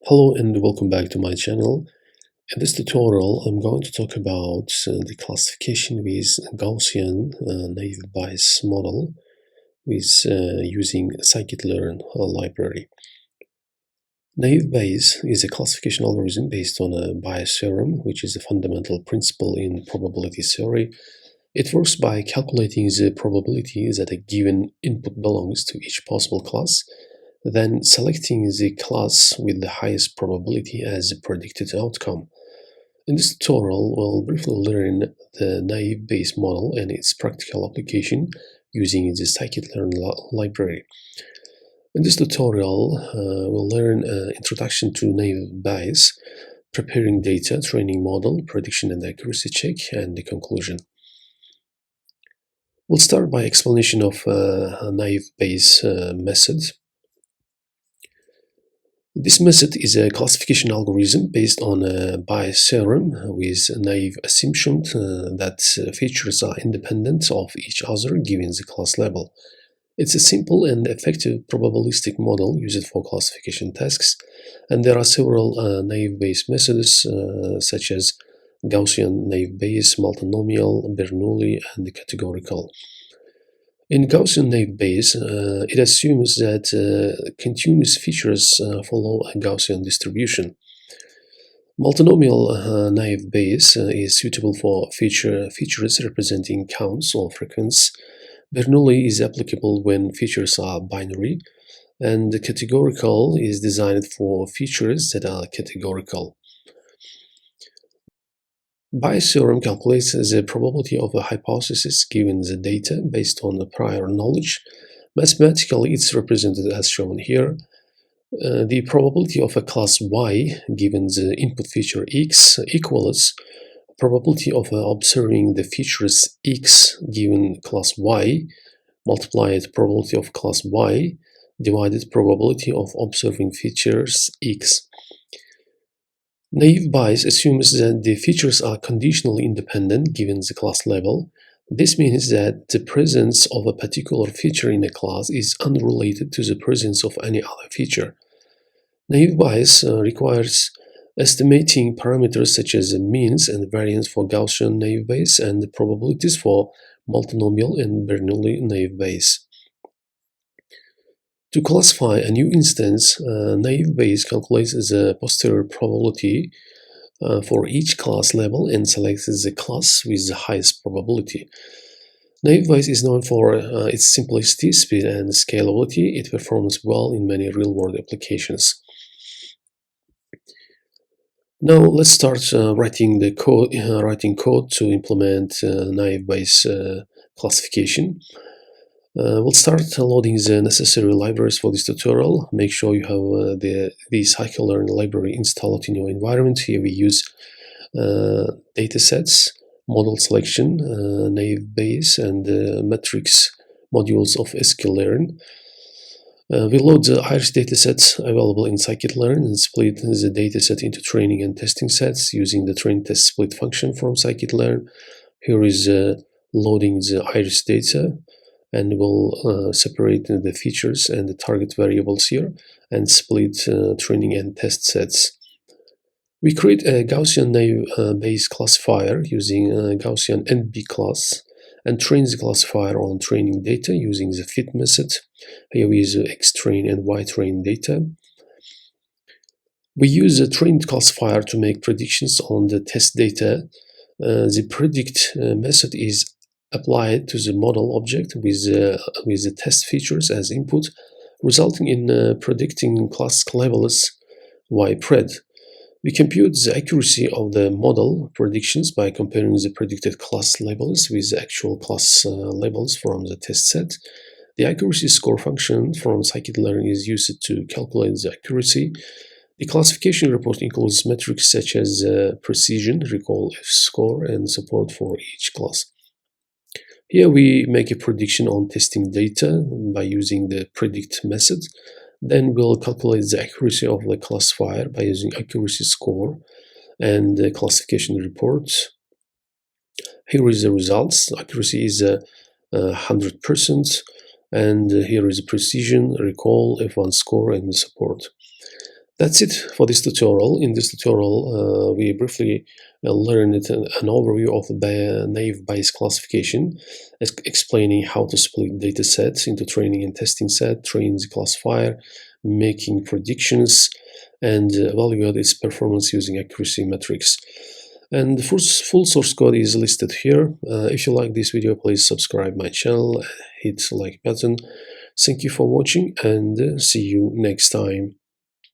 Hello and welcome back to my channel. In this tutorial, I'm going to talk about the classification with Gaussian Naive Bayes model with using Scikit-learn library. Naive Bayes is a classification algorithm based on a Bayes theorem, which is a fundamental principle in probability theory. It works by calculating the probability that a given input belongs to each possible class, then selecting the class with the highest probability as a predicted outcome. In this tutorial, we'll briefly learn the naive Bayes model and its practical application using the Scikit-learn library. In this tutorial, we'll learn Introduction to Naive Bayes, preparing data, training model, prediction and accuracy check, and the conclusion. We'll start by explanation of naive Bayes method. This method is a classification algorithm based on a Bayes theorem with a naive assumption that features are independent of each other given the class level. It's a simple and effective probabilistic model used for classification tasks, and there are several naive Bayes methods such as Gaussian Naive Bayes, multinomial, Bernoulli, and categorical. In Gaussian Naive Bayes, it assumes that continuous features follow a Gaussian distribution. Multinomial Naive Bayes is suitable for features representing counts or frequencies. Bernoulli is applicable when features are binary, and categorical is designed for features that are categorical. Bayes' theorem calculates the probability of a hypothesis given the data based on the prior knowledge. Mathematically, it's represented as shown here. The probability of a class Y given the input feature X equals probability of observing the features X given class Y multiplied probability of class Y divided probability of observing features X. Naive Bayes assumes that the features are conditionally independent given the class level. This means that the presence of a particular feature in a class is unrelated to the presence of any other feature. Naive Bayes requires estimating parameters such as the means and variance for Gaussian Naive Bayes and the probabilities for multinomial and Bernoulli Naive Bayes. To classify a new instance, Naive Bayes calculates the posterior probability for each class level and selects the class with the highest probability. Naive Bayes is known for its simplicity, speed, and scalability. It performs well in many real-world applications. Now let's start writing code to implement Naive Bayes classification. We'll start loading the necessary libraries for this tutorial. Make sure you have the Scikit-learn library installed in your environment. Here we use datasets, model selection, Naive Bayes, and metrics modules of Scikit-learn. We load the iris datasets available in Scikit-learn and split the dataset into training and testing sets using the train test split function from Scikit-learn. Here is loading the iris data, and we'll separate the features and the target variables here and split training and test sets. We create a Gaussian Naive Bayes classifier using a GaussianNB class and train the classifier on training data using the fit method. Here we use xtrain and ytrain data. We use a trained classifier to make predictions on the test data. The predict method is applied to the model object with the test features as input, resulting in predicting class levels ypred. We compute the accuracy of the model predictions by comparing the predicted class labels with the actual class labels from the test set. The accuracy score function from Scikit-learn is used to calculate the accuracy. The classification report includes metrics such as precision, recall, F-score, and support for each class. Here we make a prediction on testing data by using the predict method. Then we'll calculate the accuracy of the classifier by using accuracy score and the classification report. Here is the results. Accuracy is 100%, and here is precision, recall, F1 score, and support. That's it for this tutorial. In this tutorial, we briefly learned an overview of the naive Bayes classification, explaining how to split data sets into training and testing set, train the classifier, making predictions, and evaluate its performance using accuracy metrics. And the full source code is listed here. If you like this video, please subscribe my channel, hit the like button. Thank you for watching, and see you next time.